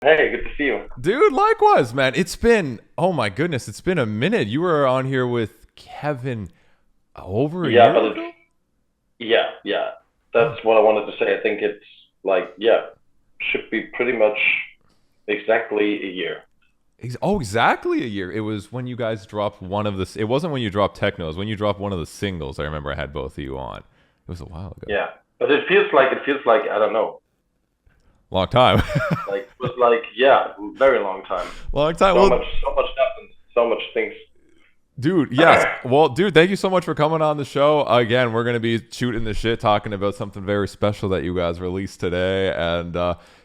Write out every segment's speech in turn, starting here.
Hey, good to see you. Dude, likewise, man. Oh my goodness, it's been a minute. You were on here with Kevin over a Yeah, year but it's ago? yeah. Oh, That's what I wanted to say. I think it's like should be pretty much exactly a year. exactly a year. It was when you guys dropped one of the. It wasn't when you dropped Techno. It was when you dropped one of the singles. I remember I had both of you on. It was a while ago. Yeah, but it feels like I don't know. Long time. Like it was like very long time. Long time. So Well, much, so much happened. So much things. dude, yes. Well, dude, thank you so much for coming on the show. Again, we're going to be shooting the shit, talking about something very special that you guys released today, and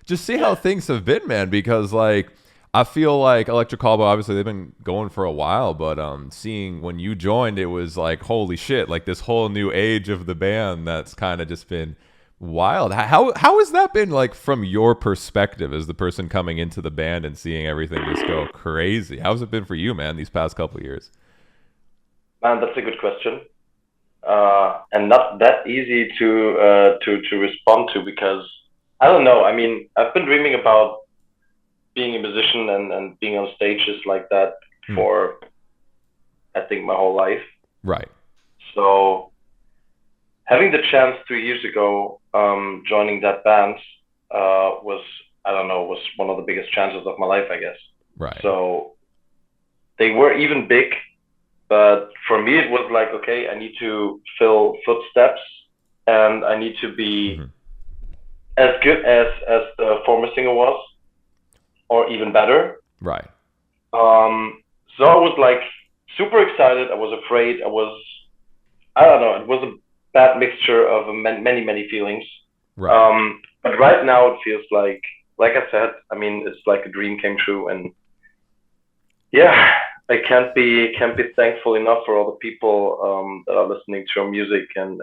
just see how Yeah, things have been, man. Because, like, I feel like Electric Callboy, obviously, they've been going for a while, but seeing when you joined, it was like, holy shit, like this whole new age of the band that's kind of just been wild. How has that been, like, from your perspective as the person coming into the band and seeing everything just go crazy? How's it been for you, man, these past couple of years? man, that's a good question. And not that easy to respond to because I don't know. I mean, I've been dreaming about being a musician and being on stages like that Hmm. for I think my whole life. Right. So having the chance 3 years ago, joining that band, was I don't know was one of the biggest chances of my life, I guess. Right. So they were even big, but for me it was like, okay, I need to fill footsteps, and I need to be Hmm. as good as the former singer was, or even better. Right. So I was like super excited. I was afraid. I don't know. It was a bad mixture of many feelings. Right. But right now it feels like I said. I mean, it's like a dream came true, and yeah, I can't be thankful enough for all the people that are listening to our music and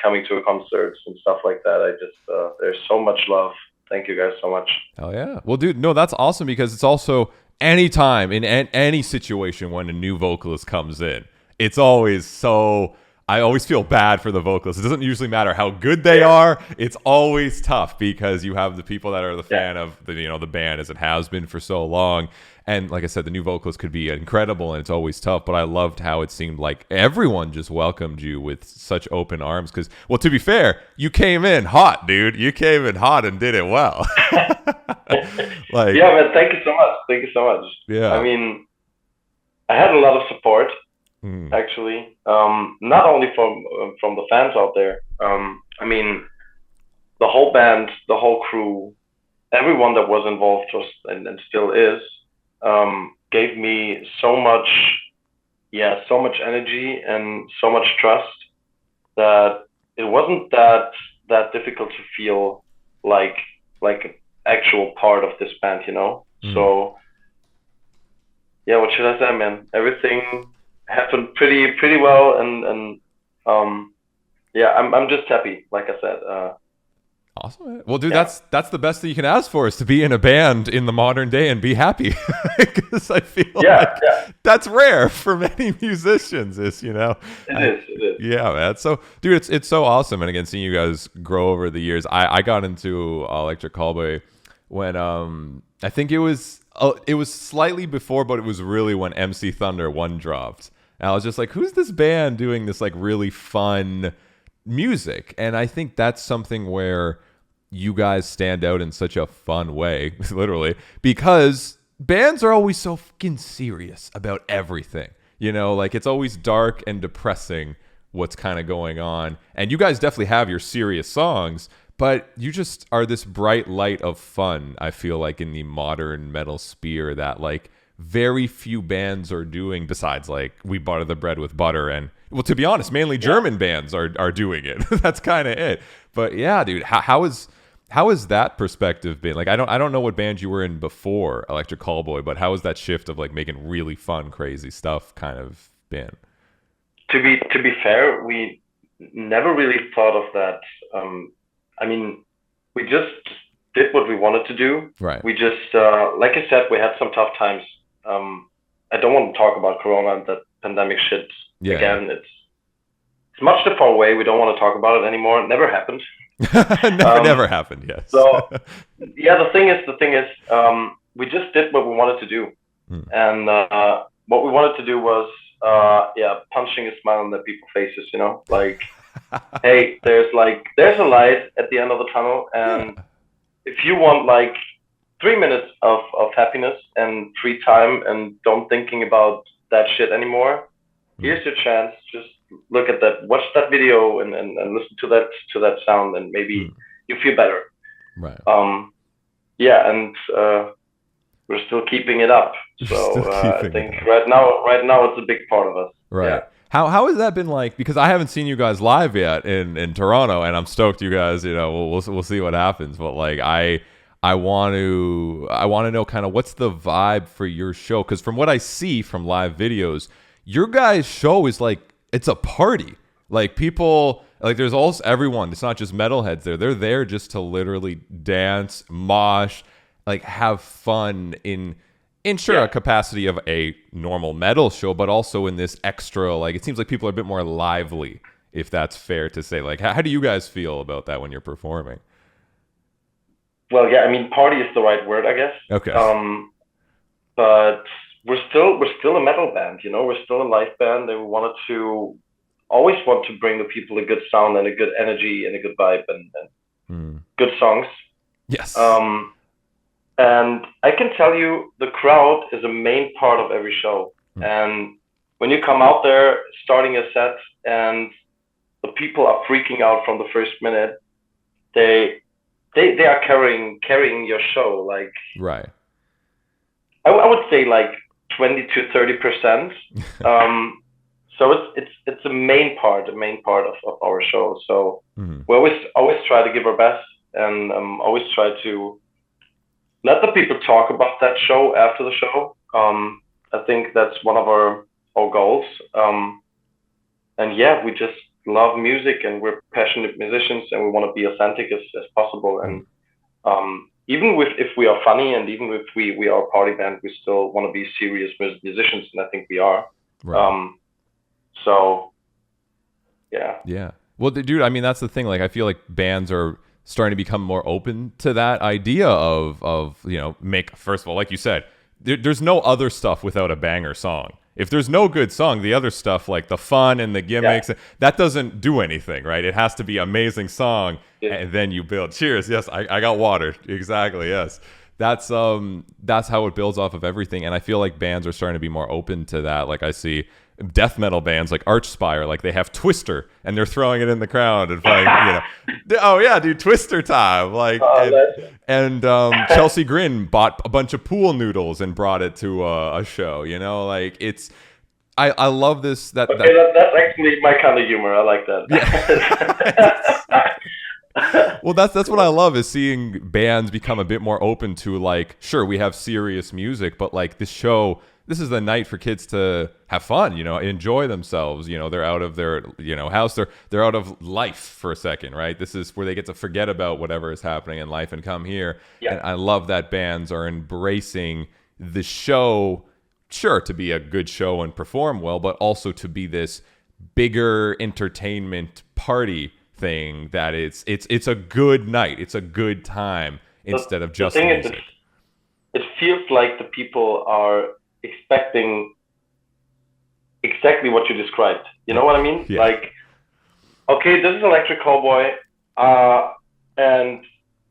coming to our concerts and stuff like that. I just there's so much love. Thank you guys so much. Hell yeah. Well, dude, no, that's awesome because it's also any time in any situation when a new vocalist comes in, it's always so. I always feel bad for the vocalists. It doesn't usually matter how good they Yeah, are. It's always tough because you have the people that are the yeah, fan of the band as it has been for so long. And like I said, the new vocalist could be incredible, and it's always tough. But I loved how it seemed like everyone just welcomed you with such open arms. Because, well, to be fair, you came in hot, dude. You came in hot and did it well. Like, yeah, man. Thank you so much. Thank you so much. I yeah. mean, I had a lot of support Mm, actually, not only from the fans out there. I mean, the whole band, the whole crew, everyone that was involved was and still is, gave me so much, so much energy and so much trust that it wasn't that difficult to feel like like an actual part of this band, you know. mm. So yeah, what should I say, man? Everything happened pretty well, and um, yeah, I'm just happy. Like I said, Awesome, man. Well, dude, yeah, that's the best that you can ask for is to be in a band in the modern day and be happy. Because I feel yeah, like yeah. that's rare for many musicians. It I is, it is. yeah, man. So, dude, it's so awesome. And again, seeing you guys grow over the years, I got into Electric Callboy when I think it was slightly before, but it was really when MC Thunder one dropped. And I was just like, who's this band doing this like really fun music? And I think that's something where you guys stand out in such a fun way, literally, because bands are always so fucking serious about everything. Like it's always dark and depressing what's kind of going on. And you guys definitely have your serious songs, but you just are this bright light of fun, I feel like, in the modern metal sphere that, like, very few bands are doing besides, like, We Butter the Bread with Butter and, well, to be honest, mainly Yeah. German bands are doing it. That's kind of it. But yeah, dude, how has that perspective been? Like, I don't know what band you were in before Electric Callboy, but how has that shift of like making really fun, crazy stuff kind of been? To be fair, we never really thought of that. I mean, we just did what we wanted to do. Right. We just, like I said, we had some tough times. I don't want to talk about Corona and that pandemic shit Yeah, yeah. again. It's much too far away. We don't want to talk about it anymore. It never happened. Never happened. Yes. So yeah, the thing is, we just did what we wanted to do, Hmm. and what we wanted to do was, yeah, punching a smile on the people's faces. Like, hey, there's a light at the end of the tunnel, Yeah. and if you want like 3 minutes of happiness and free time and don't thinking about that shit anymore, Hmm. here's your chance. Just look at that, watch that video, and listen to that sound, and Hmm. maybe you feel better. Right. Um, yeah, and we're still keeping it up. You're still So I keeping it think up. right now it's a big part of us. Yeah. Right. How has that been like? Because I haven't seen you guys live yet in Toronto, and I'm stoked you guys. We'll see what happens. But like I want to know kind of what's the vibe for your show, because from what I see from live videos, your guys' show is like it's a party. Like people like there's also everyone. It's not just metalheads there. They're there just to literally dance, mosh, like have fun in sure a Yeah. capacity of a normal metal show, but also in this extra, like it seems like people are a bit more lively, if that's fair to say. Like how do you guys feel about that when you're performing? Well, yeah. I mean, party is the right word, I guess. Okay. Um, but we're still a metal band. We're still a live band, and we wanted to always want to bring the people a good sound and a good energy and a good vibe and Hmm. good songs. Yes. Um, and I can tell you, the crowd is a main part of every show. Hmm. And when you come out there starting a set and the people are freaking out from the first minute, they they are carrying your show, like, Right. I would say like 20 to 30%. Um, so it's a main part of our show. So Hmm. we always try to give our best, and always try to let the people talk about that show after the show. I think that's one of our goals. And yeah, we just love music, and we're passionate musicians, and we want to be authentic as possible. Hmm. And even if we are funny, and even if we are a party band, we still want to be serious musicians, and I think we are. Right. Um, so yeah, Yeah. Well, dude, I mean, that's the thing. Like, I feel like bands are starting to become more open to that idea of make, first of all, like you said, there's no other stuff without a banger song. If there's no good song, the other stuff like the fun and the yeah, gimmicks, that doesn't do anything, right? It has to be amazing song, yeah. and then you build. Cheers. Yes, I got water. Exactly. Yes. That's how it builds off of everything. And I feel like bands are starting to be more open to that. Like I see death metal bands like Archspire, like they have Twister and they're throwing it in the crowd and playing, oh yeah, dude, Twister time. Like and Chelsea Grin bought a bunch of pool noodles and brought it to a show. Like I love this Okay, that's actually my kind of humor. I like yeah. that. Well, that's what I love, is seeing bands become a bit more open to, like, sure, we have serious music, but like this is the night for kids to have fun, enjoy themselves. They're out of their, house, they're out of life for a second, right? This is where they get to forget about whatever is happening in life and come here. Yeah. And I love that bands are embracing the show, sure, to be a good show and perform well, but also to be this bigger entertainment party thing, that it's a good night, it's a good time, instead of The just thing is, music. it feels like the people are expecting exactly what you described. You know what I mean? Yeah. Like, okay, this is Electric Callboy, and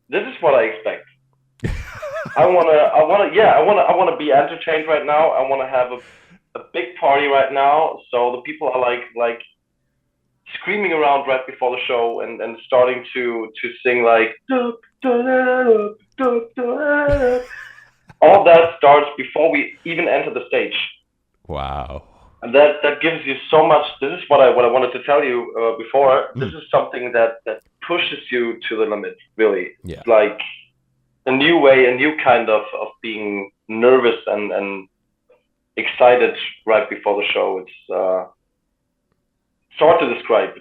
this is what I expect. I wanna be entertained right now. I wanna have a big party right now. So the people are like screaming around right before the show, and starting to sing like all that starts before we even enter the stage. Wow. And that gives you so much. This is what I wanted to tell you before. This Mm. is something that pushes you to the limit. Really, Yeah. it's like a new way, a new kind of being nervous and excited right before the show. It's hard to describe.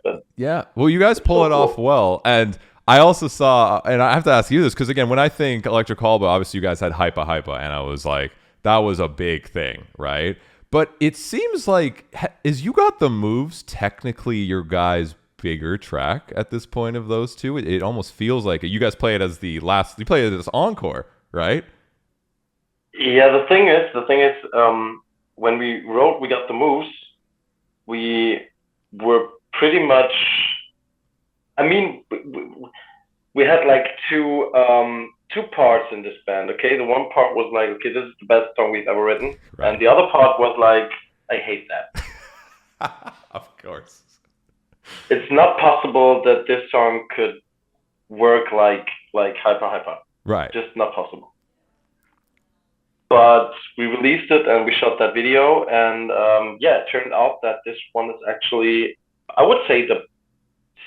But Yeah. Well, you guys pull so it off cool. well. And I also saw, and I have to ask you this, because again, when I think Electric Callboy, obviously you guys had Hypa Hypa, and I was like, that was a big thing, right? But it seems like, is You Got the Moves technically your guys' bigger track at this point of those two? It almost feels like you guys play it as the last. You play it as encore, right? Yeah, the thing is, when we wrote "We Got the Moves," we were pretty much. I mean, we had like two parts in this band. Okay, the one part was like, okay, this is the best song we've ever written, Right. and the other part was like, I hate that. Of course. It's not possible that this song could work like Hyper Hyper. Right. Just not possible. But we released it and we shot that video, and it turned out that this one is actually, I would say, the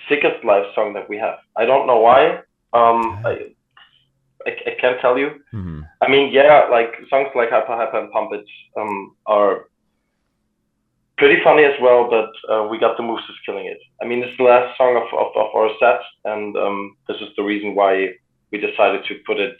sickest live song that we have. I don't know why. I can't tell you. Mm-hmm. I mean, like songs like Hyper Hyper and Pump It are pretty funny as well, but We Got the Moves is killing it. I mean, it's the last song of our set, and this is the reason why we decided to put it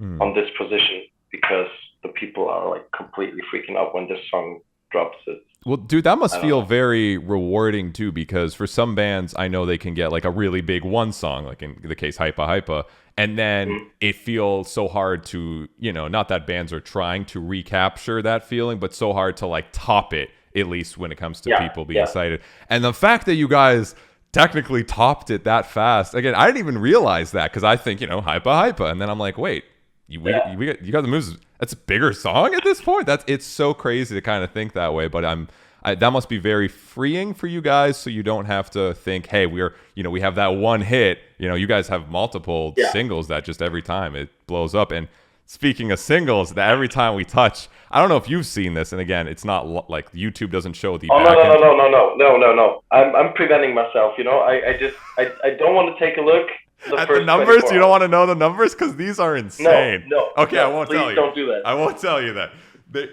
on this position, because the people are like completely freaking out when this song drops. It. Well, dude, that must feel very rewarding too, because for some bands, I know they can get like a really big one song, like in the case Hypa Hypa, and then it feels so hard to, not that bands are trying to recapture that feeling, but so hard to like top it, at least when it comes to people being excited. And the fact that you guys technically topped it that fast, again, I didn't even realize that, because I think, Hypa Hypa, and then I'm like, wait, you got the moves. That's a bigger song at this point. It's so crazy to kind of think that way, but that must be very freeing for you guys, so you don't have to think, hey, we have that one hit. You guys have multiple singles that just every time it blows up. And speaking of singles, that every time we touch, I don't know if you've seen this, and again, it's not like YouTube doesn't show the. Oh no! I'm preventing myself. I don't want to take a look. At the numbers? You don't want to know the numbers? Because these are insane. No. Okay, I won't tell you. Don't do that. I won't tell you that. They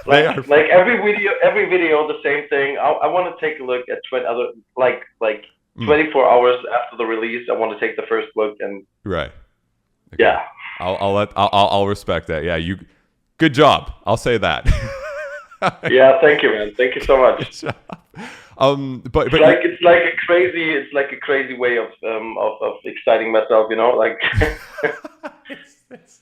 are like every video, the same thing. I want to take a look at 24 hours after the release. I want to take the first look and. Right. Okay. Yeah. I'll respect that. Yeah, good job. I'll say that. Yeah, thank you, man. Thank you so much. But it's like a crazy way of exciting myself, like.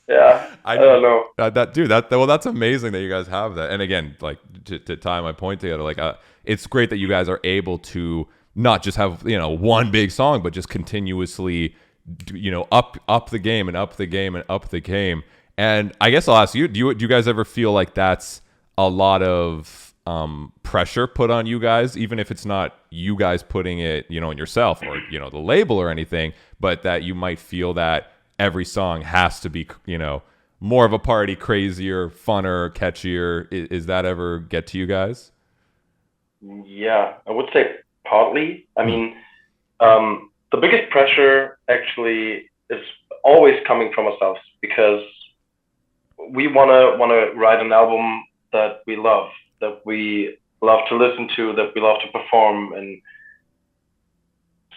Yeah, I don't know. That's amazing that you guys have that. And again, like to tie my point together, like it's great that you guys are able to not just have one big song, but just continuously up the game and up the game and up the game. And I guess I'll ask you, do you guys ever feel like that's a lot of pressure put on you guys, even if it's not you guys putting it, in yourself or, the label or anything, but that you might feel that every song has to be, more of a party, crazier, funner, catchier? Is that ever get to you guys? Yeah, I would say partly. I mean, the biggest pressure actually is always coming from ourselves, because we wanna write an album that we love, that we love to listen to, that we love to perform, and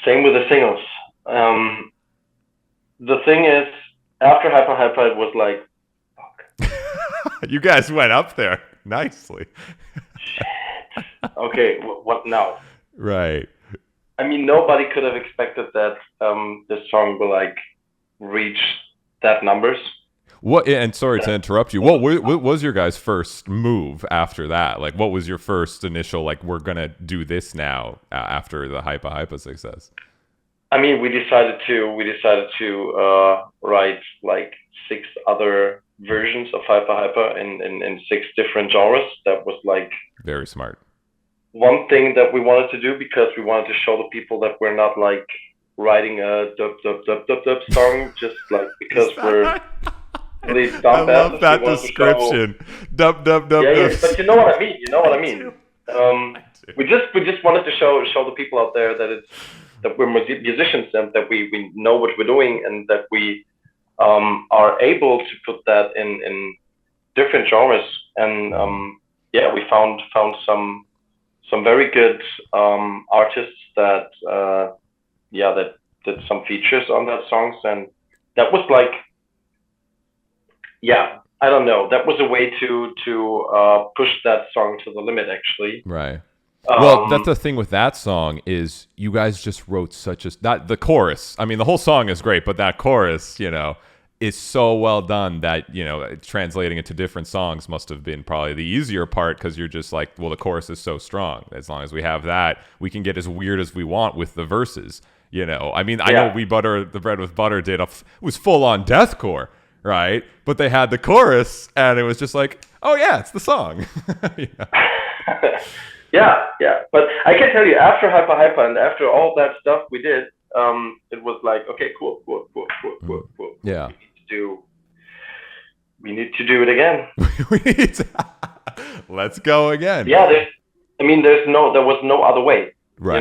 same with the singles. The thing is, after Hyper Hyper, it was like, fuck. You guys went up there nicely. Shit. Okay, what now? Right. I mean, nobody could have expected that this song will like reach that numbers. What? And sorry to interrupt you. What was your guys' first move after that? Like, what was your first initial, like, we're gonna do this now after the Hypa Hypa success? I mean, we decided to write like 6 other versions of Hypa Hypa in 6 different genres. That was like very smart. One thing that we wanted to do, because we wanted to show the people that we're not like writing a dub dub dub dub dub song just like because we're really dumb. I love that description. Dub dub dub. Yeah, but you know what I mean. We just wanted to show the people out there that we're musicians and that we know what we're doing, and that we are able to put that in different genres. And we found some very good artists that that did some features on that songs, and that was like, I don't know, that was a way to push that song to the limit, actually. Right. Well, that's the thing with that song is you guys just wrote such a not the chorus. I mean, the whole song is great, but that chorus, is so well done that translating it to different songs must have been probably the easier part because you're just like, well, the chorus is so strong. As long as we have that, we can get as weird as we want with the verses. I mean, I know We Butter the Bread with Butter was full on deathcore, right? But they had the chorus, and it was just like, oh yeah, it's the song. Yeah, but I can tell you, after Hyper Hyper and after all that stuff we did, it was like, okay, cool. Yeah. We need to do it again. Let's go again. Yeah, there was no other way. Right.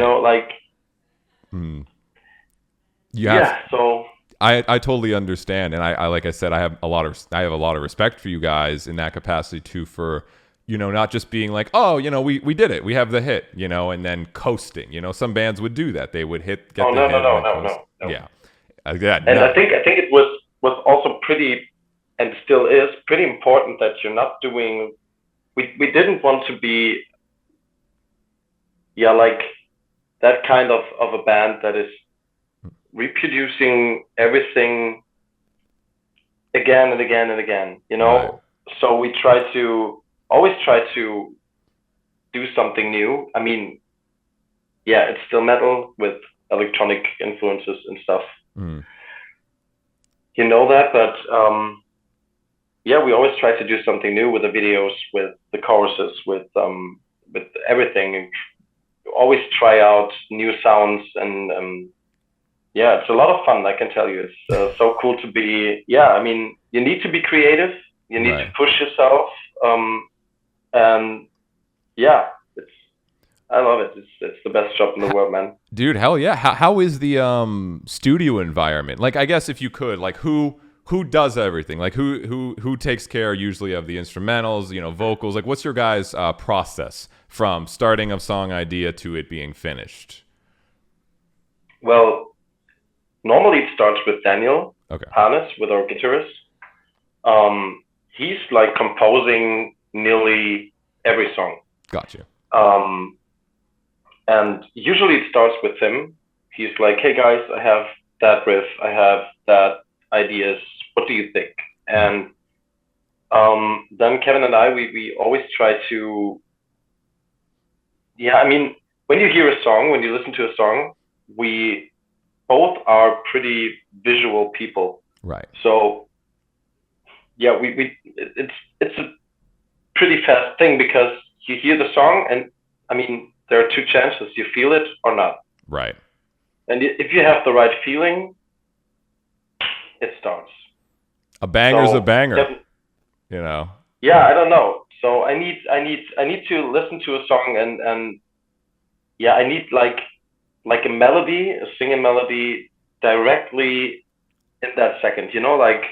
So I totally understand, and I like I said, I have a lot of respect for you guys in that capacity too, for not just being like, oh, we did it, we have the hit, and then coasting. Some bands would do that. They would get the hit. No. Yeah. I think it was also pretty, and still is pretty important that you're not doing. We didn't want to be, like that kind of a band that is reproducing everything again and again and again. Right. So we always try to do something new. I mean, it's still metal with electronic influences and stuff. You know that, but we always try to do something new with the videos, with the choruses, with everything, and always try out new sounds, and it's a lot of fun. I can tell you, it's so cool to be. I mean, you need to be creative. You need to push yourself. And I love it. It's the best job in the world, man. Dude, hell yeah. How is the studio environment? Like, I guess if you could, like, who does everything? Like, who takes care usually of the instrumentals, vocals? Like, what's your guys' process from starting a song idea to it being finished? Well, normally it starts with Daniel Hannes, with our guitarist. He's like composing nearly every song. Gotcha. And usually it starts with him. He's like, hey guys, I have that riff, I have that ideas, what do you think? And then Kevin and I, we always try to, I mean, when you hear a song, when you listen to a song, we both are pretty visual people. Right. So it's a pretty fast thing, because you hear the song, and I mean, there are two chances: you feel it or not. Right. And if you have the right feeling, it starts. A banger's a banger. Yeah, I don't know. So I need to listen to a song, and I need like a melody, a singing melody directly in that second. Like,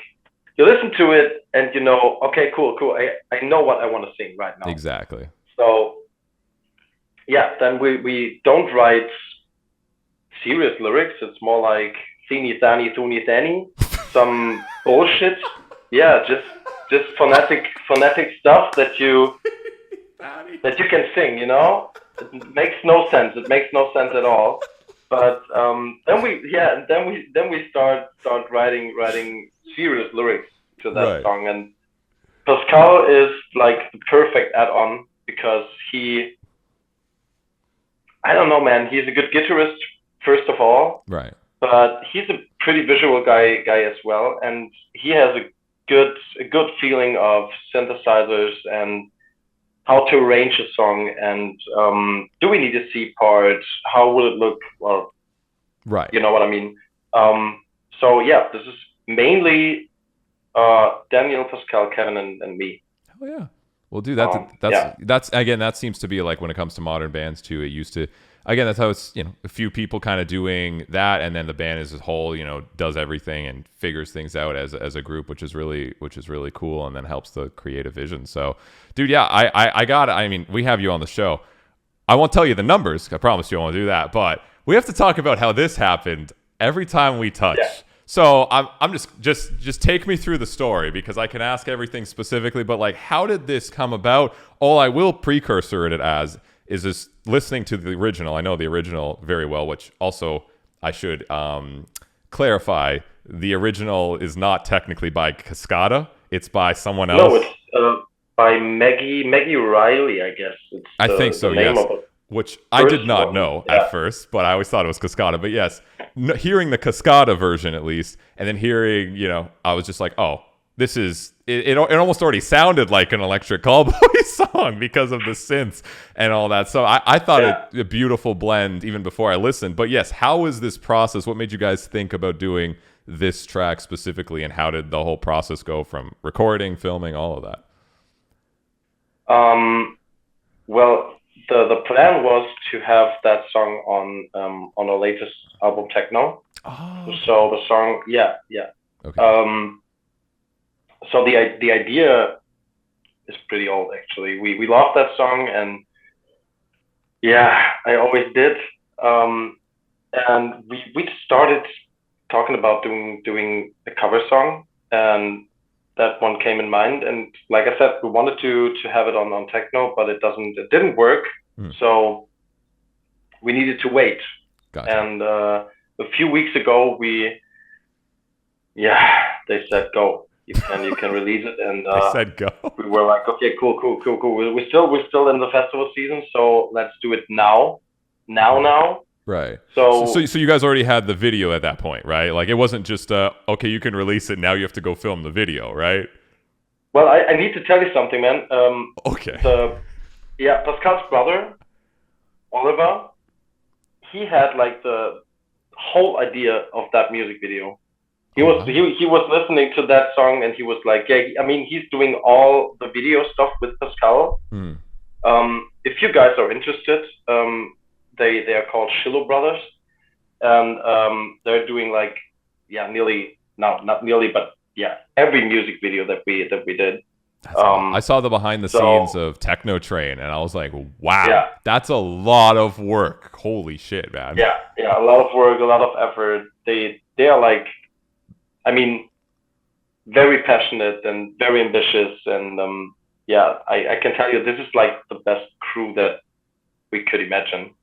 you listen to it and okay, cool. I know what I want to sing right now. Exactly. So then we don't write serious lyrics. It's more like Thini Thani Thuni Thani, some bullshit. Just phonetic stuff that you can sing. It makes no sense. It makes no sense at all. But then we start writing serious lyrics to that song, and Pascal is like the perfect add-on, because I don't know, man, he's a good guitarist first of all, right? But he's a pretty visual guy as well, and he has a good feeling of synthesizers and how to arrange a song, and do we need a C part? How will it look? Well, right. You know what I mean? So this is mainly Daniel, Pascal, Kevin, and me. Oh yeah. Well, dude, that's again, that seems to be like, when it comes to modern bands too, it used to, again, that's how it's, a few people kind of doing that, and then the band as a whole, does everything and figures things out as a group, which is really cool, and then helps the creative vision. So, dude, I got it. I mean, we have you on the show. I won't tell you the numbers. I promise you I won't do that, but we have to talk about how this happened every time we touch. Yeah. So I'm just take me through the story, because I can ask everything specifically, but like, how did this come about? All I will precursor it as is this listening to the original. I know the original very well, which also I should clarify. The original is not technically by Cascada. It's by someone else. No, it's by Maggie Riley, I guess. I think so, yes. Which I did not know at first, but I always thought it was Cascada. But yes, hearing the Cascada version at least, and then hearing, I was just like, oh, this is, it almost already sounded like an Electric Callboy song because of the synths and all that. So I thought it a beautiful blend even before I listened. But yes, how was this process? What made you guys think about doing this track specifically, and how did the whole process go from recording, filming, all of that? Well, the plan was to have that song on our latest album, Techno. Oh. So the song, yeah. Okay. So the idea is pretty old, actually. We love that song, and yeah, I always did. And we started talking about doing a cover song, and that one came in mind. And like I said, we wanted to have it on Techno, but it didn't work. So we needed to wait. Gotcha. And a few weeks ago, they said go. You can release it, and they said go. We were like, okay, cool. We're still in the festival season, so let's do it now. Right. So you guys already had the video at that point, right? Like, it wasn't just okay, you can release it, now you have to go film the video, right? Well, I need to tell you something, man. Okay. Pascal's brother, Oliver, he had like the whole idea of that music video. He was listening to that song, and he was like, he's doing all the video stuff with Pascal. If you guys are interested, they are called Shillo Brothers, and they're doing like every music video that we did. I saw the behind the scenes of Techno Train, and I was like, wow, that's a lot of work. Holy shit, man. Yeah, a lot of work, a lot of effort. They are like, very passionate and very ambitious, and I can tell you, this is like the best crew that we could imagine.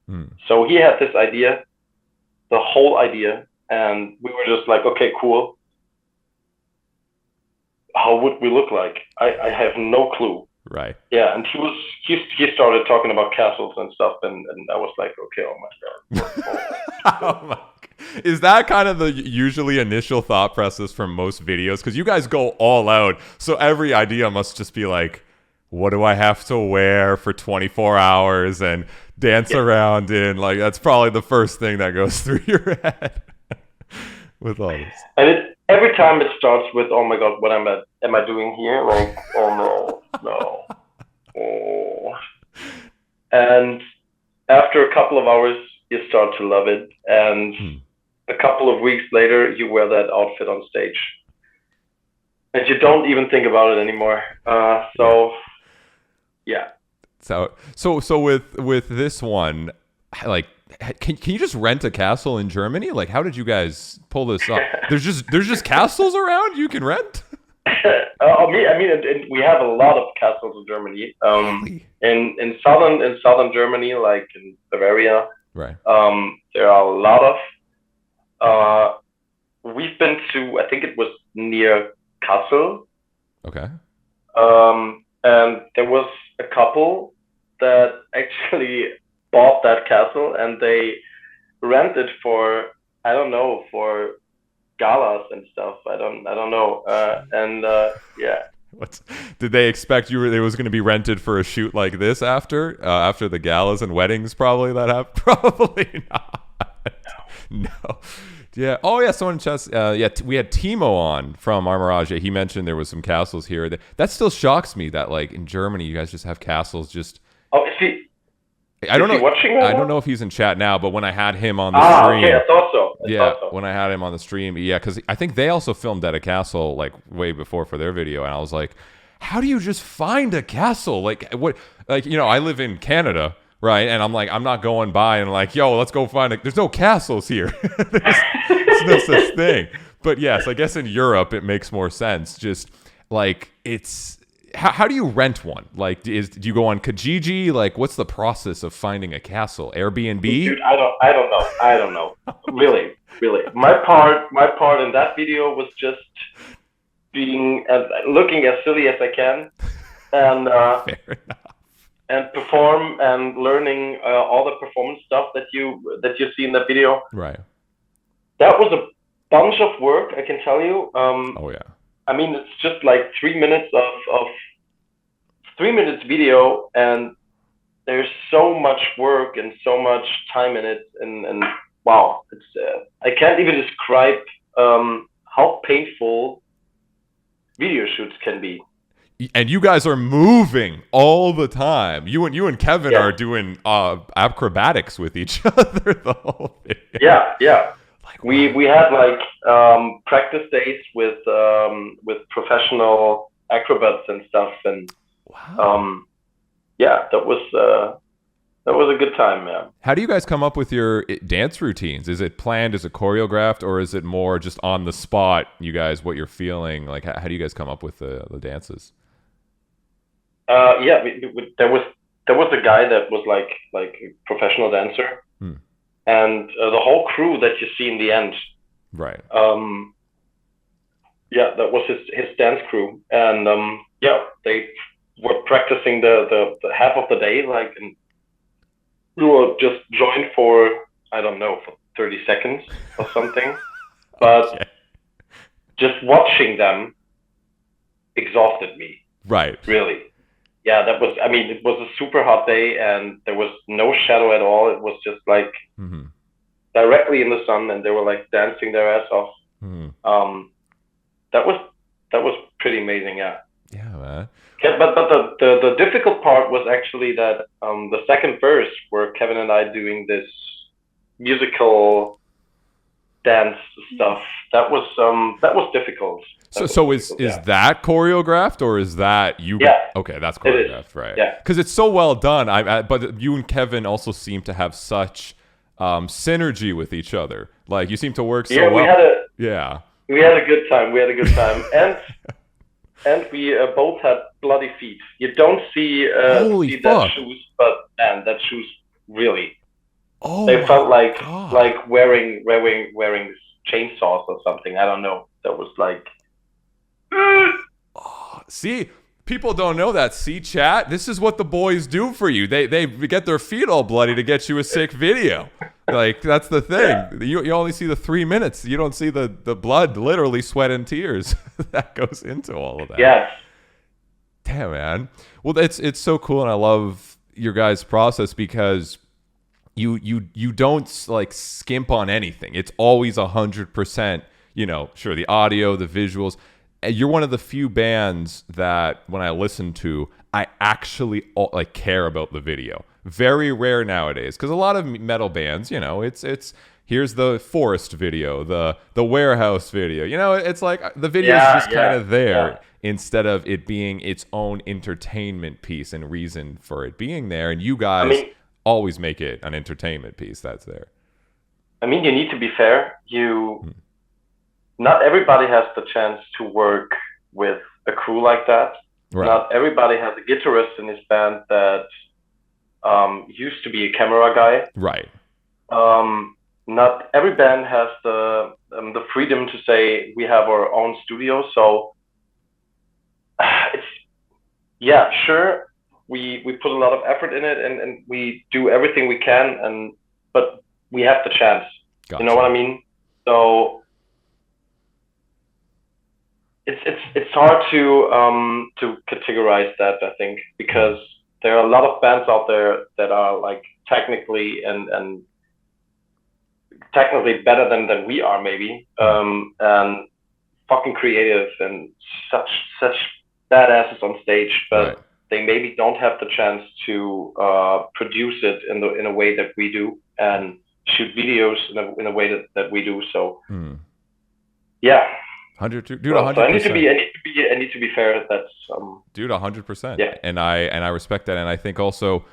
So he had this idea, the whole idea, and we were just like, okay, cool. How would we look like? I have no clue. Right. Yeah, and he started talking about castles and stuff, and I was like, okay, oh my god. Oh my. Is that kind of the usually initial thought process from most videos? Because you guys go all out, so every idea must just be like, what do I have to wear for 24 hours and dance around in? Like, that's probably the first thing that goes through your head with all this. And every time it starts with, oh my god, what am I doing here? Like, oh no. Oh. And after a couple of hours, you start to love it, and a couple of weeks later, you wear that outfit on stage, and you don't even think about it anymore. So with this one, like, can you just rent a castle in Germany? Like, how did you guys pull this off? There's just castles around you can rent. We have a lot of castles in Germany. Really? In southern Germany, like in Bavaria, right? There are a lot of. We've been to, I think it was near Kassel. Okay. And there was a couple that actually bought that castle, and they rented for, I don't know, for galas and stuff. I don't know. What did they expect it was going to be rented for a shoot like this after the galas and weddings? Probably that happened. Probably not. No. Yeah. Oh, yeah. Someone in chat. We had Timo on from Armirage. He mentioned there was some castles here. That still shocks me that, like, in Germany, you guys just have castles. Just. Oh, is he? I don't know. Watching right I don't know if he's in chat now, but when I had him on the stream, okay, I thought so. When I had him on the stream, because I think they also filmed at a castle like way before for their video, and I was like, how do you just find a castle? Like, what? Like, I live in Canada. Right, and I'm like, I'm not going by and like, yo, let's go find it. There's no castles here. there's no such thing. But yes, I guess in Europe it makes more sense. Just like how do you rent one? Like, do you go on Kijiji? Like, what's the process of finding a castle? Airbnb? Dude, I don't know. Really. My part in that video was just being looking as silly as I can, and Fair enough. and perform and learning all the performance stuff that you see in that video. Right. That was a bunch of work, I can tell you. Oh yeah. I mean, it's just like 3 minutes of 3 minutes video, and there's so much work and so much time in it, and wow, it's I can't even describe how painful video shoots can be. And you guys are moving all the time. You and Kevin are doing acrobatics with each other the whole video. Yeah. Like, we had like practice days with professional acrobats and stuff, and that was a good time, man. How do you guys come up with your dance routines? Is it planned? Is it choreographed? Or is it more just on the spot, you guys, what you're feeling? Like, how do you guys come up with the dances? There was a guy that was like a professional dancer, and the whole crew that you see in the end. Right. That was his dance crew, and they were practicing the half of the day, like, and we were just joined for, I don't know, for 30 seconds or something. But just watching them exhausted me. Right. Really. Yeah, it was a super hot day, and there was no shadow at all. It was just like directly in the sun, and they were like dancing their ass off. That was pretty amazing, yeah. Yeah, man. But the difficult part was actually that the second verse, where Kevin and I doing this musical dance stuff, that was difficult. So is that choreographed, or is that you? Yeah. Okay, that's choreographed, right? Yeah. Because it's so well done. But you and Kevin also seem to have such synergy with each other. Like, you seem to work so well. We had a good time. And we both had bloody feet. You don't see that shoes, but man, that shoes really. They felt like wearing chainsaws or something. I don't know. That was like. See, people don't know that. See, chat. This is what the boys do for you. They get their feet all bloody to get you a sick video. Like, that's the thing. Yeah. You only see the 3 minutes. You don't see the blood, literally sweat and tears that goes into all of that. Yes. Damn, man. Well, it's so cool, and I love your guys' process because you don't like skimp on anything. It's always 100%. Sure, the audio, the visuals. You're one of the few bands that when I listen to, I actually care about the video. Very rare nowadays, because a lot of metal bands, it's here's the forest video, the warehouse video. It's like the video is just kind of there instead of it being its own entertainment piece and reason for it being there. And you guys always make it an entertainment piece that's there. I mean, you need to be fair. Not everybody has the chance to work with a crew like that. Right. Not everybody has a guitarist in his band that used to be a camera guy. Right. Not every band has the freedom to say we have our own studio. So sure, we put a lot of effort in it, and we do everything we can, but we have the chance. Gotcha. You know what I mean? So it's hard to categorize that, I think, because there are a lot of bands out there that are like technically better than we are, maybe, and fucking creative and such badasses on stage, but they maybe don't have the chance to produce it in a way that we do and shoot videos in a way that we do. So yeah. 100%. So I need to be fair. That's dude, 100%. Yeah, and I respect that, and I think also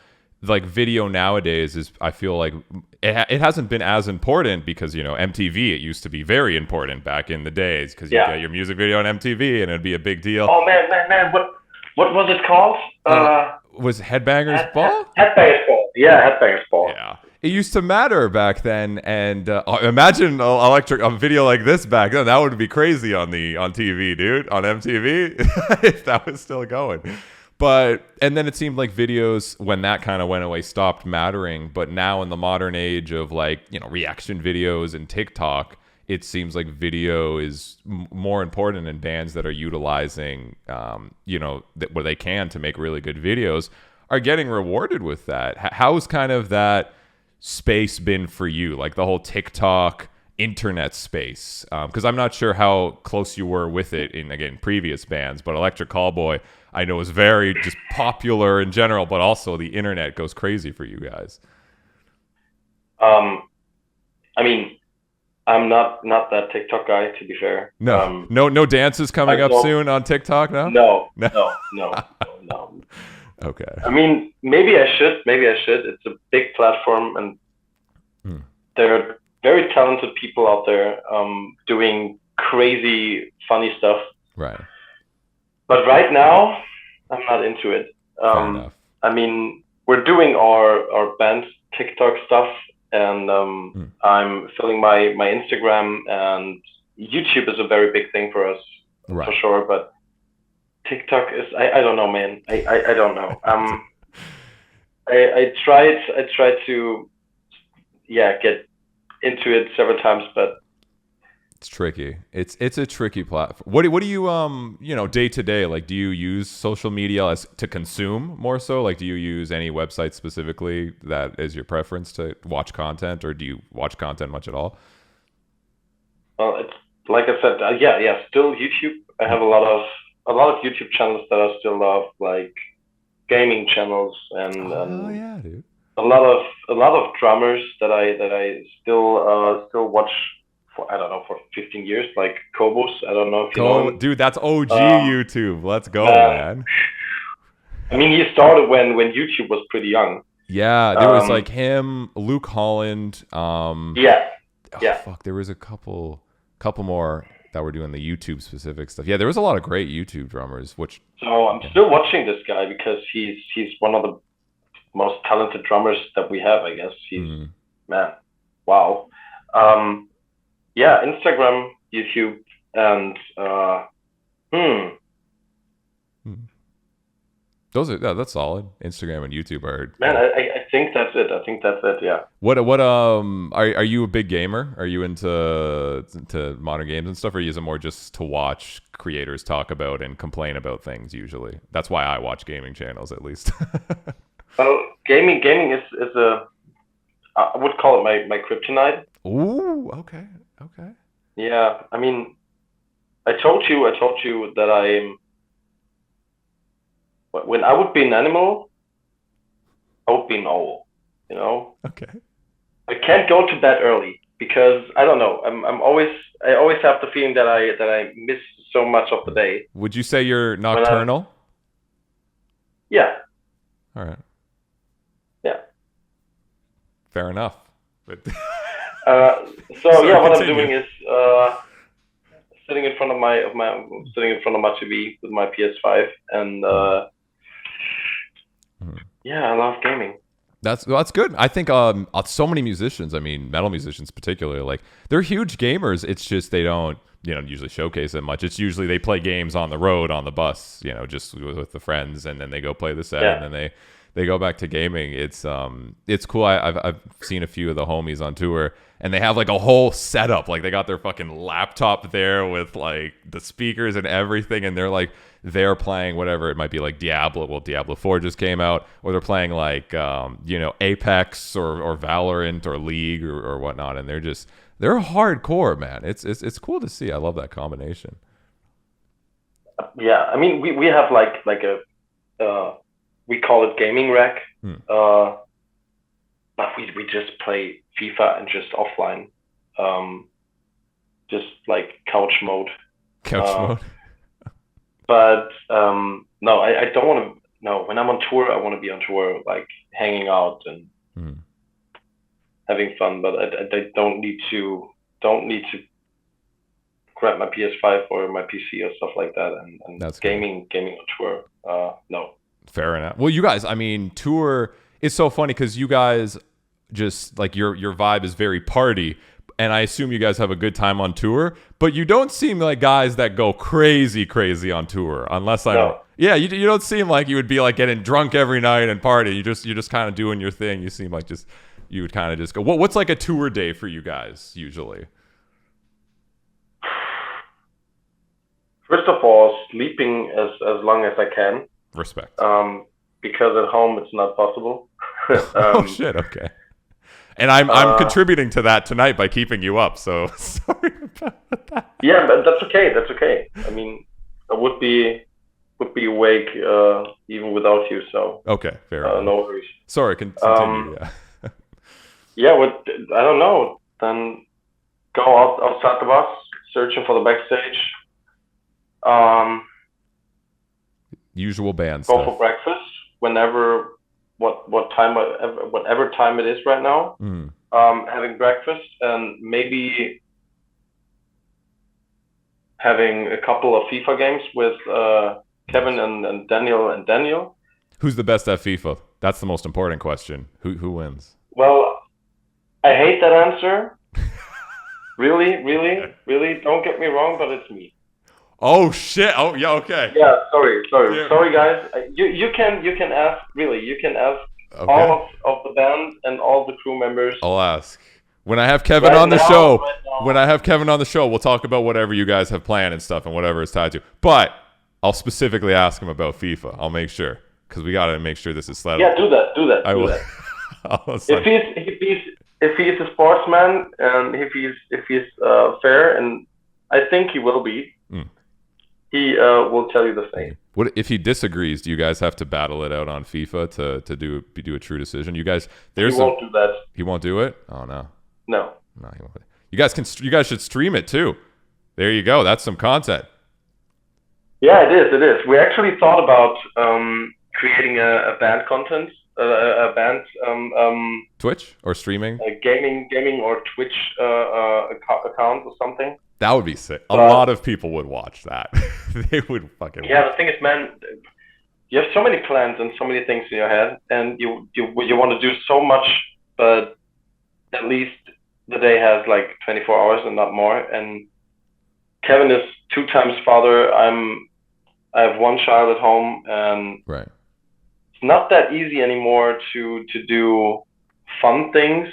like video nowadays is, I feel like it hasn't been as important because MTV, it used to be very important back in the days because you get your music video on MTV and it'd be a big deal. Oh man, what was it called? Was Headbangers Ball? Headbangers Ball. Yeah, Headbangers Ball. Yeah. It used to matter back then, and imagine a video like this back then. That would be crazy on TV, dude, on MTV, if that was still going. And then it seemed like videos, when that kind of went away, stopped mattering. But now in the modern age of reaction videos and TikTok, it seems like video is more important, and bands that are utilizing, what they can to make really good videos are getting rewarded with that. How's kind of that space been for you, like the whole TikTok internet space? Because I'm not sure how close you were with it in, again, previous bands, but Electric Callboy, I know, is very just popular in general, but also the internet goes crazy for you guys. I mean, I'm not that TikTok guy, to be fair. No dances coming up soon on TikTok, no? No. Okay. I mean, maybe I should. It's a big platform, and there are very talented people out there doing crazy, funny stuff. Right. But right now, I'm not into it. Fair enough. I mean, we're doing our band TikTok stuff, and I'm filling my Instagram, and YouTube is a very big thing for us, right, for sure. But TikTok is, I don't know, man. I don't know. I tried to get into it several times, but it's tricky. It's a tricky platform. What do you day to day, like, do you use social media as to consume more so? Like, do you use any website specifically that is your preference to watch content, or do you watch content much at all? Well, it's like I said, still YouTube. I have a lot of YouTube channels that I still love, like gaming channels, and dude. a lot of drummers that I still watch for, I don't know, for 15 years, like Cobos. I don't know if you know him. Dude, that's OG YouTube. Let's go, man. I mean, he started when YouTube was pretty young. Yeah, there was like him, Luke Holland. Fuck, there was a couple more that were doing the YouTube specific stuff. Yeah, there was a lot of great YouTube drummers. So I'm still watching this guy because he's one of the most talented drummers that we have, I guess. He's man, wow. Instagram, YouTube, and that's solid. Instagram and YouTube are. Man, I think that's it. Yeah. What are you a big gamer? Are you into modern games and stuff, or is it more just to watch creators talk about and complain about things? Usually, that's why I watch gaming channels, at least. Well, gaming is I would call it my kryptonite. Ooh, okay. Yeah, I mean, I told you that when I would be an animal, I would be an owl, you know? Okay. I can't go to bed early because I don't know. I always have the feeling that I miss so much of the day. Would you say you're nocturnal? Yeah. All right. Yeah. Fair enough. But what I'm doing is sitting in front of my TV with my PS5, and I love gaming. That's good. I think so many musicians, I mean metal musicians particularly, like, they're huge gamers. It's just they don't usually showcase it much. It's usually they play games on the road, on the bus, just with the friends, and then they go play the set, and then they go back to gaming. It's cool. I've seen a few of the homies on tour, and they have like a whole setup. Like, they got their fucking laptop there with like the speakers and everything, and they're playing whatever it might be, like Diablo. Well, Diablo 4 just came out, or they're playing like Apex or Valorant or League or whatnot, and they're hardcore, man. It's cool to see. I love that combination. Yeah, I mean, we have like a we call it gaming rack, but we just play FIFA and just offline, just like couch mode. But no, I don't want to. No, when I'm on tour, I want to be on tour, like hanging out and having fun. But I don't need to grab my PS5 or my PC or stuff like that and That's gaming on tour. no. Fair enough. Well, you guys, I mean, tour. It's so funny because you guys just like your vibe is very party, and I assume you guys have a good time on tour. But you don't seem like guys that go crazy on tour, unless I. No. Yeah, you don't seem like you would be like getting drunk every night and party. You're just kind of doing your thing. You seem like you would kind of just go. What's like a tour day for you guys usually? First of all, sleeping as long as I can. Respect. Because at home it's not possible. Oh shit! Okay. And I'm contributing to that tonight by keeping you up. So sorry about that. Yeah, but that's okay. That's okay. I mean, I would be awake even without you. So okay, fair enough. No worries. Sorry, continue. Yeah. Yeah. I don't know. Then go outside the bus, searching for the backstage. Usual band go stuff. for breakfast whenever whatever time it is right now. Having breakfast and maybe having a couple of FIFA games with Kevin and Daniel. Who's the best at FIFA? That's the most important question. Who wins? Well, I hate that answer. Really, don't get me wrong, but it's me. Oh shit! Oh yeah, okay. Yeah, sorry, guys. You can ask. Really, you can ask all of the band and all the crew members. I'll ask when I have Kevin on the show. When I have Kevin on the show, we'll talk about whatever you guys have planned and stuff and whatever it's tied to. But I'll specifically ask him about FIFA. I'll make sure because we got to make sure this is settled. Yeah, do that. I will. If he's a sportsman and if he's fair, and I think he will be. He will tell you the same. What if he disagrees? Do you guys have to battle it out on FIFA to do a true decision? You guys, he won't do that. He won't do it. Oh no. No, he won't. You guys should stream it too. There you go. That's some content. Yeah, it is. We actually thought about creating a band content, a band Twitch or streaming, a gaming or Twitch account or something. That would be sick. A lot of people would watch that. They would fucking. Yeah, the thing is, man, you have so many plans and so many things in your head, and you want to do so much, but at least the day has like 24 hours and not more. And Kevin is 2 times father. I have 1 child at home, and right. It's not that easy anymore to do fun things.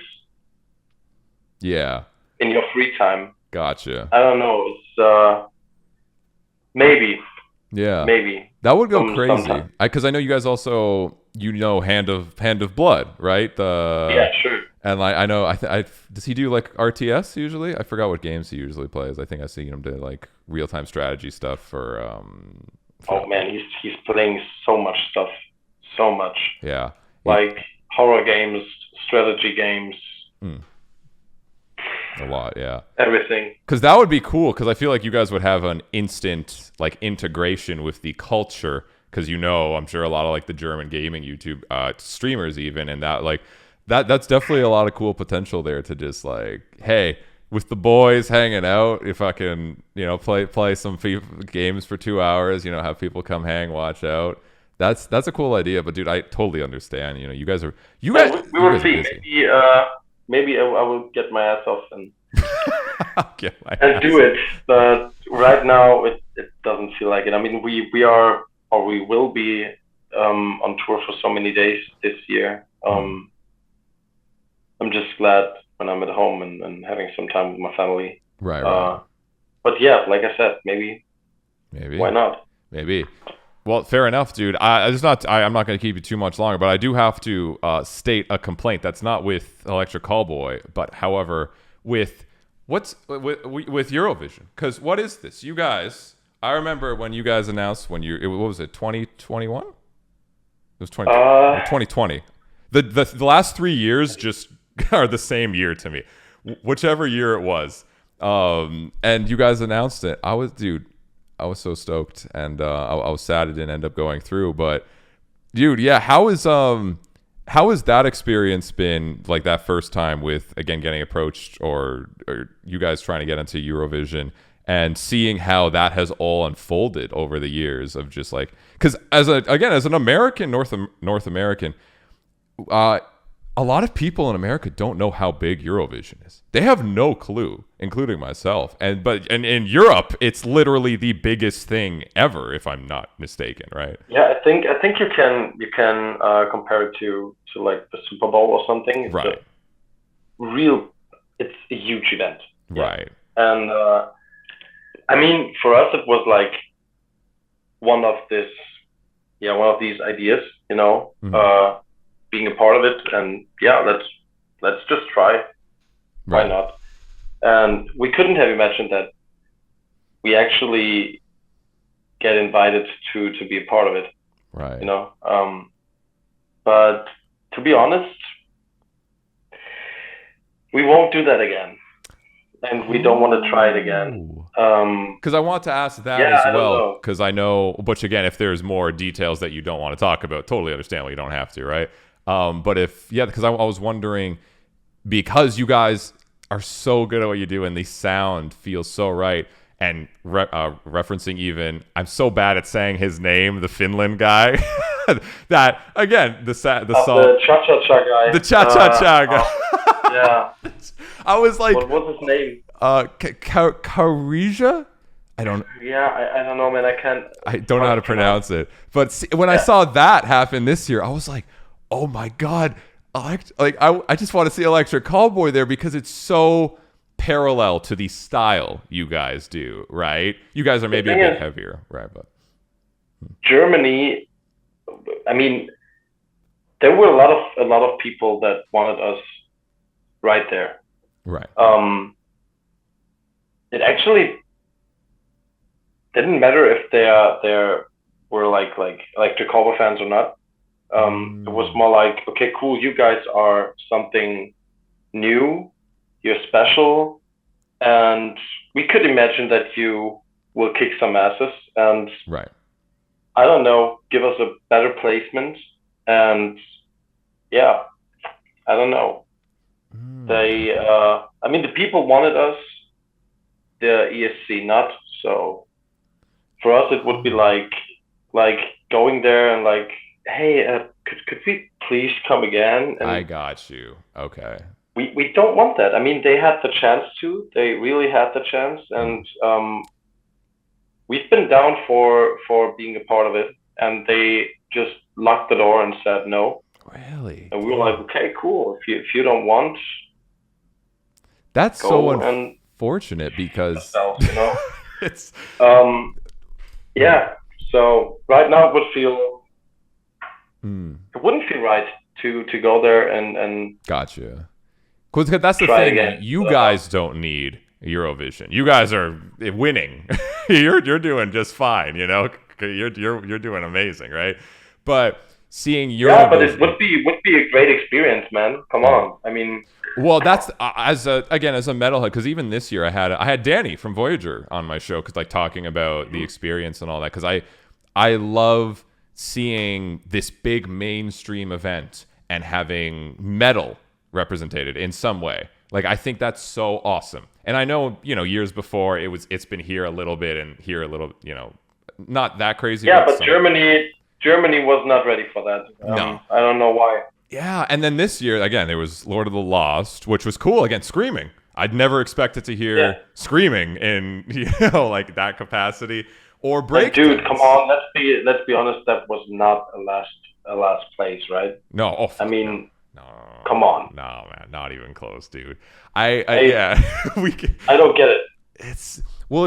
Yeah. In your free time. Gotcha. I don't know. It's maybe. Yeah. Maybe. That would go crazy. Because I know you guys also Hand of Blood, right? Yeah, sure. And I know does he do like RTS usually? I forgot what games he usually plays. I think I've seen him do like real time strategy stuff for. Oh man, he's playing so much stuff, so much. Yeah. Like horror games, strategy games. A lot, yeah. Everything. Because that would be cool. Because I feel like you guys would have an instant like integration with the culture. Because I'm sure a lot of like the German gaming YouTube streamers even, and that's definitely a lot of cool potential there to just like, hey, with the boys hanging out, if I can, play some FIFA games for 2 hours, have people come hang, watch out. That's a cool idea. But dude, I totally understand. You guys are we will see. Maybe I will get my ass off and do it. But right now, it doesn't feel like it. I mean, we will be on tour for so many days this year. I'm just glad when I'm at home and having some time with my family. Right. But yeah, like I said, maybe. Why not? Maybe. Well, fair enough, dude. I'm not going to keep you too much longer, but I do have to state a complaint that's not with Electric Callboy, but however, with Eurovision. Because what is this? You guys, I remember when you guys announced what was it, 2021? It was 2020. The last 3 years just are the same year to me, whichever year it was. And you guys announced it. I was so stoked, and I was sad it didn't end up going through. But, dude, yeah, how has that experience been, like that first time with, again, getting approached or you guys trying to get into Eurovision? and seeing how that has all unfolded over the years of just like, because as an American, North American, a lot of people in America don't know how big Eurovision is. They have no clue, including myself. And in Europe, it's literally the biggest thing ever, if I'm not mistaken, right? Yeah, I think you can compare it to like the Super Bowl or something. It's right. It's a huge event. Right. And I mean, for us, it was like one of these ideas, you know. Mm-hmm. Being a part of it, and let's just try. Why not? And we couldn't have imagined that we actually get invited to be a part of it. Right. You know. But to be honest, we won't do that again. And we don't want to try it again. Because I want to ask that as well. Because I know, which again, if there's more details that you don't want to talk about, totally understand why you don't have to, right? But because I was wondering, because you guys are so good at what you do and the sound feels so right, and referencing even, I'm so bad at saying his name, the Finland guy, that, again, the song. The cha-cha-cha guy. The cha-cha-cha guy. Yeah. I was like, what was his name? Karija? I don't. Yeah, I don't know, man. I don't know how to pronounce it. But when I saw that happen this year, I was like, oh my god! I just want to see Electric Callboy there because it's so parallel to the style you guys do, right? You guys are maybe a bit heavier, right? But Germany, I mean, there were a lot of people that wanted us right there. Right. It actually didn't matter if they were like Electric Callboy fans or not. It was more like, okay, cool, you guys are something new, you're special, and we could imagine that you will kick some asses and right. I don't know, give us a better placement, and I don't know. They, I mean, the people wanted us, the ESC not, so for us it would be like going there and like, hey, could we please come again? And I got you. Okay. We don't want that. I mean, they had the chance to. They really had the chance, and we've been down for being a part of it, and they just locked the door and said no. Really? And we were like, okay, cool. If you don't want, that's so unfortunate because you know, it's yeah. So right now it would feel it wouldn't feel right to go there and gotcha. Because that's the thing. Again. You guys don't need Eurovision. You guys are winning. you're doing just fine. You know, you're doing amazing, right? But seeing Eurovision, yeah, but it would be a great experience, man. Come on. I mean, well, that's as a metalhead. Because even this year, I had Danny from Voyager on my show, because like talking about the experience and all that. Because I love seeing this big mainstream event and having metal represented in some way. Like, I think that's so awesome. And I know, years before it's been here a little bit and here a little, not that crazy. Yeah, but Germany was not ready for that. No. I don't know why. Yeah, and then this year, again, there was Lord of the Lost, which was cool. Again, screaming. I'd never expected to hear screaming in, like that capacity. Or break. Dude, come on, let's be honest, that was not a last place, right? No. I mean, no. Come on. No, man, not even close, dude. I don't get it. It's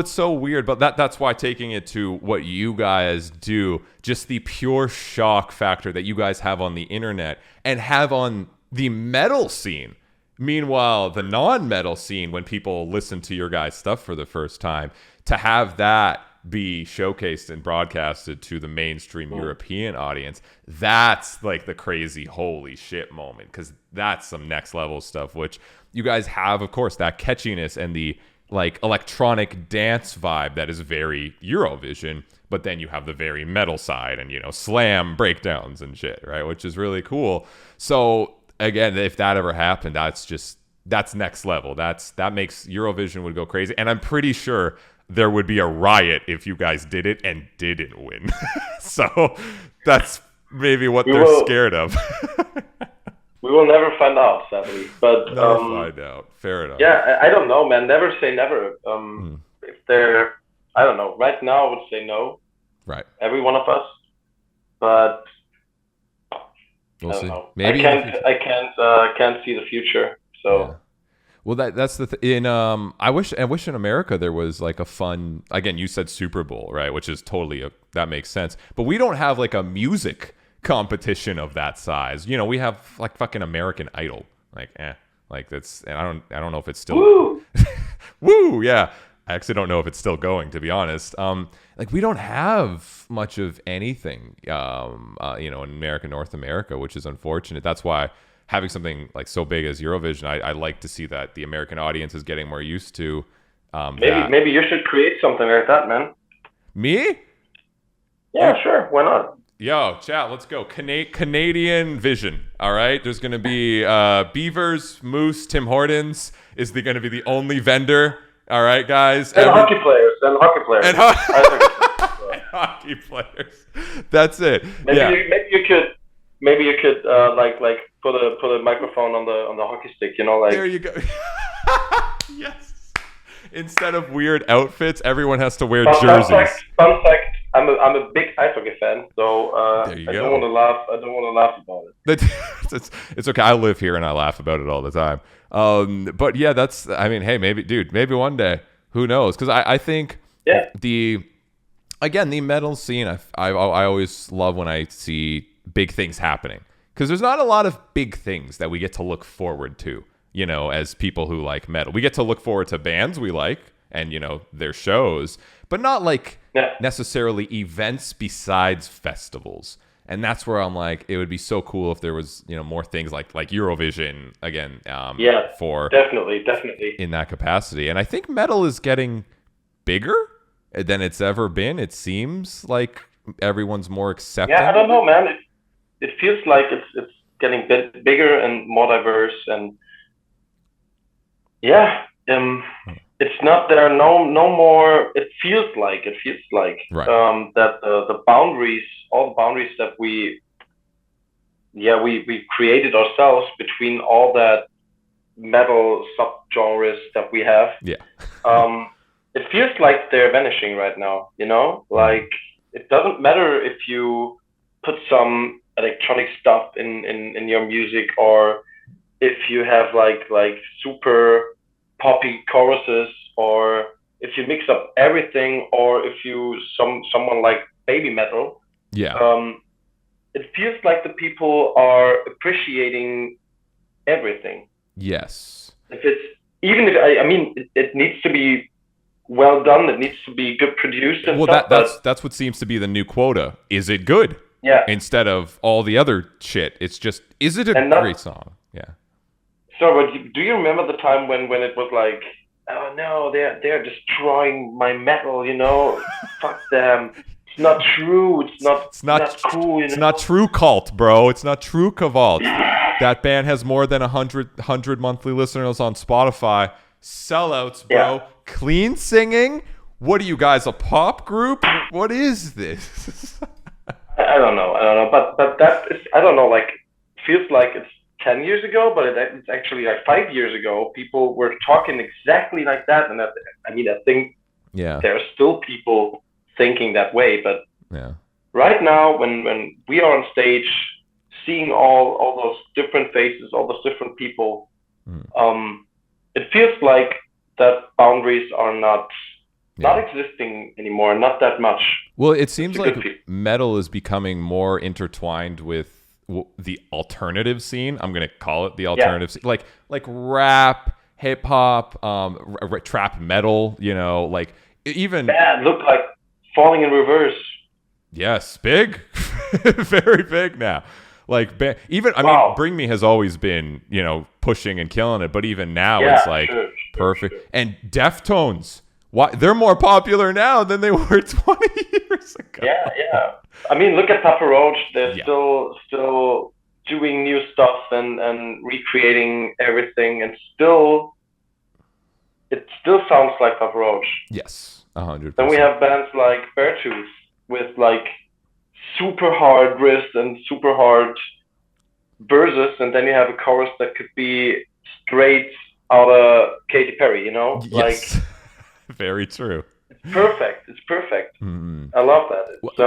so weird, but that's why taking it to what you guys do, just the pure shock factor that you guys have on the internet and have on the metal scene. Meanwhile, the non-metal scene, when people listen to your guys' stuff for the first time, to have that be showcased and broadcasted to the mainstream European audience, that's like the crazy holy shit moment, because that's some next level stuff, which you guys have, of course, that catchiness and the like electronic dance vibe that is very Eurovision, but then you have the very metal side and slam breakdowns and shit, right, which is really cool. So again, if that ever happened, that's next level. That makes Eurovision would go crazy. And I'm pretty sure there would be a riot if you guys did it and didn't win. So that's maybe what they're scared of. We will never find out, sadly. But never find out. Fair enough. Yeah, I don't know, man. Never say never. If they're, I don't know. Right now, I would say no. Right. Every one of us. But we'll see. Know. Maybe I can't see the future. So. Yeah. Well, that's the in I wish in America there was like a fun, again, you said Super Bowl, right, which is totally that makes sense, but we don't have like a music competition of that size. You know, we have like fucking American Idol, like that's, and I don't know if it's still Woo! Woo, yeah. I actually don't know if it's still going, to be honest. Like we don't have much of anything, in America, North America, which is unfortunate. That's why having something like so big as Eurovision, I like to see that the American audience is getting more used to. Maybe you should create something like that, man. Me? Yeah, sure. Why not? Yo, chat, let's go. Canadian Vision. All right. There's going to be Beavers, Moose, Tim Hortons is going to be the only vendor. All right, guys. And hockey players. And hockey players. That's it. Maybe you could like put a microphone on the hockey stick, like. There you go. Yes. Instead of weird outfits, everyone has to wear jerseys. Fun fact. I'm a big ice hockey fan, so I don't want to laugh. I don't want to laugh about it. It's okay. I live here and I laugh about it all the time. But yeah, hey, maybe one day. Who knows? Because I think the metal scene. I always love when I see big things happening, because there's not a lot of big things that we get to look forward to, as people who like metal. We get to look forward to bands we like and their shows, but not like necessarily events besides festivals. And that's where I'm like, it would be so cool if there was more things like Eurovision again. For definitely in that capacity. And I think metal is getting bigger than it's ever been. It seems like everyone's more accepting. Yeah, I don't know, man. It feels like it's getting bigger and more diverse, and it's not there are no more. It feels like right. That the boundaries, all the boundaries that we created ourselves between all that metal subgenres that we have. Yeah. It feels like they're vanishing right now. Like it doesn't matter if you put some electronic stuff in your music, or if you have like super poppy choruses, or if you mix up everything, or if you someone like baby metal. It feels like the people are appreciating everything. Yes. It needs to be well done. It needs to be good produced. And that's what seems to be the new quota. Is it good? Yeah. Instead of all the other shit, it's just, is it a great song? Yeah. So, but do you remember the time when it was like, oh no, they're destroying my metal, fuck them. It's not true. It's not cool. It's not true cult, bro. It's not true cult. That band has more than 100 monthly listeners on Spotify. Sellouts, bro. Yeah. Clean singing. What are you guys, a pop group? What is this? I don't know. But that is, I don't know. Like, feels like it's 10 years ago, but it's actually like 5 years ago. People were talking exactly like that, and I think there are still people thinking that way. But right now, when we are on stage, seeing all those different faces, all those different people, it feels like that boundaries are not existing anymore, not that much. Well, it seems like metal is becoming more intertwined with the alternative scene. I'm going to call it the alternative scene. Like rap, hip hop, trap metal, like even... Yeah, look like Falling in Reverse. Yes, big. Very big now. Like mean, Bring Me has always been, pushing and killing it, but even now it's like perfect. Sure. And Deftones, they're more popular now than they were 20 years ago. Yeah. I mean, look at Papa Roach. They're still doing new stuff and recreating everything, and it still sounds like Papa Roach. Yes. Then we 100%. have bands like Beartooth with like super hard riffs and super hard verses, and then you have a chorus that could be straight out of Katy Perry, you know? Like, Yes. Very true. it's perfect. It's perfect. Mm. I love that. It's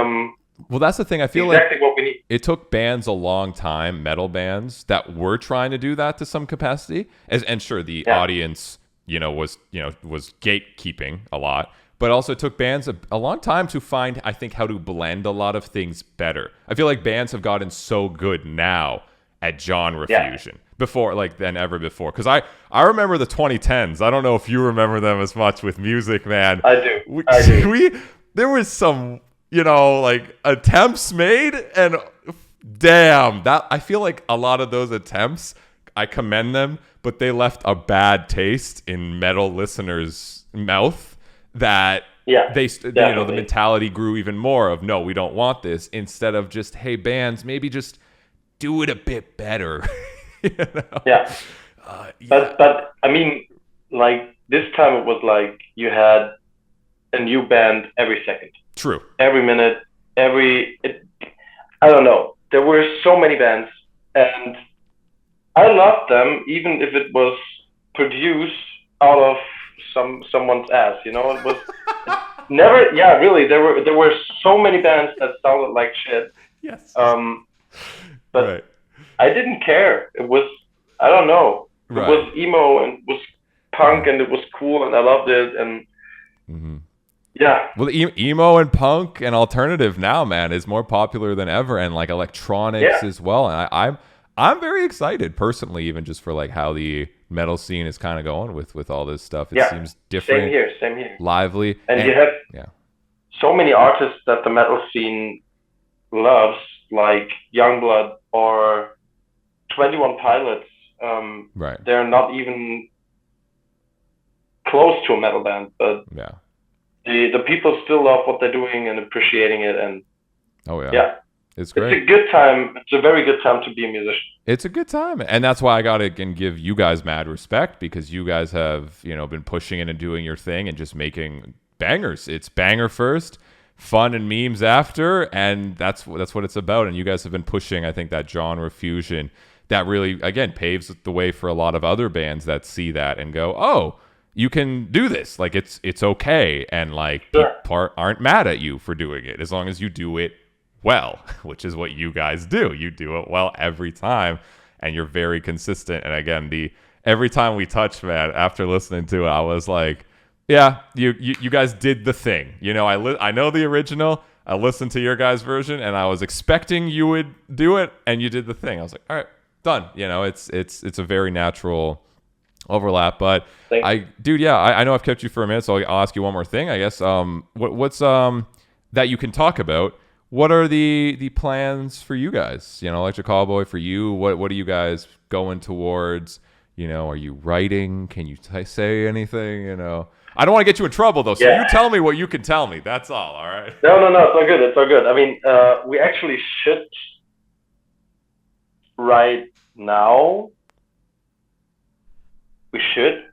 Well, that's the thing. I feel exactly like what we need. it took bands a long time, metal bands, that were trying to do that to some capacity. And sure, the audience, was gatekeeping a lot, but also it took bands a long time to find, I think, how to blend a lot of things better. I feel like bands have gotten so good now at genre fusion than ever before. Because I remember the 2010s. I don't know if you remember them as much with music, man. I do. There was some, like attempts made, and damn, that I feel like a lot of those attempts, I commend them, but they left a bad taste in metal listeners' mouth. That the mentality grew even more of, no, we don't want this, instead of just, hey, bands, maybe just do it a bit better. Yeah. But I mean, like this time it was like you had a new band every second. True. Every minute, I don't know. There were so many bands, and I loved them, even if it was produced out of someone's ass. It was never. Yeah, really. There were so many bands that sounded like shit. Yes. But right. I didn't care. It was, I don't know. It was emo and it was punk and it was cool and I loved it and yeah. Well, emo and punk and alternative now, man, is more popular than ever, and like electronics as well. And I'm very excited personally, even just for like how the metal scene is kind of going with all this stuff. It seems different. Same here. Lively. And you have so many artists that the metal scene loves, like Youngblood or 21 Pilots. They're not even close to a metal band, but the people still love what they're doing and appreciating it. And it's great. It's a good time. It's a very good time to be a musician. It's a good time, and that's why I gotta give you guys mad respect, because you guys have been pushing it and doing your thing and just making bangers. It's banger first, fun and memes after, and that's what it's about. And you guys have been pushing, I think, that genre fusion that really, again, paves the way for a lot of other bands that see that and go, oh, you can do this. Like, it's okay, and like people aren't mad at you for doing it as long as you do it well, which is what you guys do. You do it well every time, and you're very consistent. And again, every time we touch, man, after listening to it, I was like, yeah, you guys did the thing. I know the original. I listened to your guys' version, and I was expecting you would do it, and you did the thing. I was like, all right, done. It's a very natural overlap. But I know I've kept you for a minute, so I'll ask you one more thing, I guess. What's that you can talk about? What are the plans for you guys? Electric Callboy, for you. What are you guys going towards? Are you writing? Can you say anything? I don't want to get you in trouble, though, so you tell me what you can tell me. That's all right? No, it's all good. I mean, we actually should write now. We should.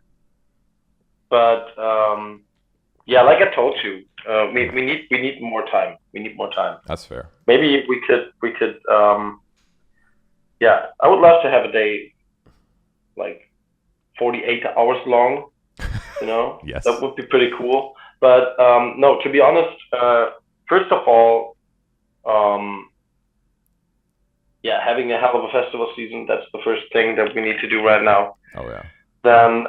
But, like I told you, we need more time. We need more time. That's fair. Maybe we could, I would love to have a day, like, 48 hours long. Yes. That would be pretty cool. But no, to be honest, first of all, having a hell of a festival season, that's the first thing that we need to do right now. Oh, yeah. Then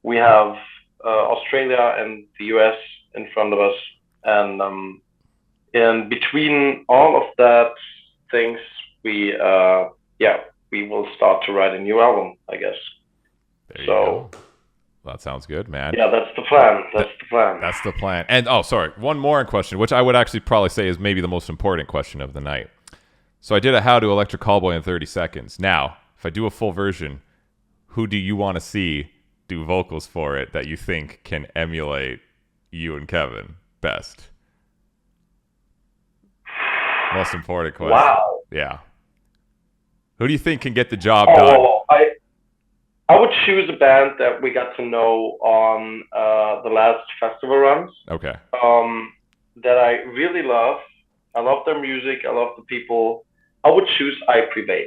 we have Australia and the US in front of us. And in between all of that things, we will start to write a new album, I guess. There you go. That sounds good, man. Yeah, that's the plan. That's the plan. And, sorry, one more question, which I would actually probably say is maybe the most important question of the night. So I did a How to Electric Callboy in 30 seconds. Now, if I do a full version, who do you want to see do vocals for it that you think can emulate you and Kevin best? Most important question. Wow. Yeah. Who do you think can get the job done? I would choose a band that we got to know on the last festival runs. Okay. That I really love. I love their music. I love the people. I would choose I Prevail.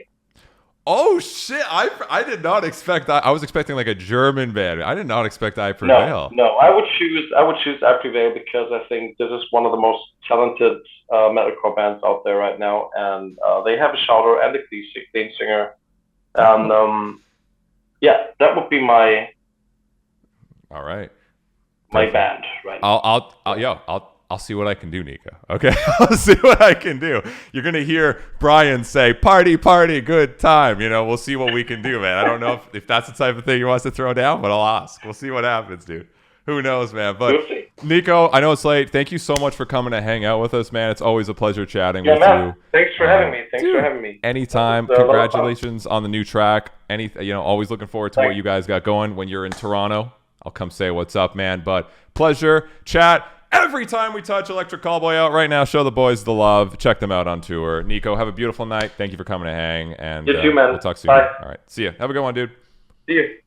Oh shit! I did not expect that. I was expecting like a German band. I did not expect I No, Prevail. no, I would choose I Prevail because I think this is one of the most talented metalcore bands out there right now, and they have a shouter and a lead singer, and yeah, that would be my All right. my Perfect. band right now. I'll see what I can do, Nico. Okay, I'll see what I can do. You're gonna hear Brian say, "Party, party, good time." You know, we'll see what we can do, man. I don't know if that's the type of thing he wants to throw down, but I'll ask. We'll see what happens, dude. Who knows, man? But We'll see. Nico, I know it's late. Thank you so much for coming to hang out with us, man. It's always a pleasure chatting Yeah, with man. you. Thanks for having me. Thanks Dude, for having me. anytime. It was, a lot of fun. Congratulations on the new track. Always looking forward to what you guys got going. When you're in Toronto, I'll come say what's up, man. But pleasure, chat. Every time we touch Electric Callboy out right now, show the boys the love. Check them out on tour. Nico, have a beautiful night. Thank you for coming to hang. And You too, man. we'll talk soon. Bye. All right. See ya. Have a good one, dude. See you.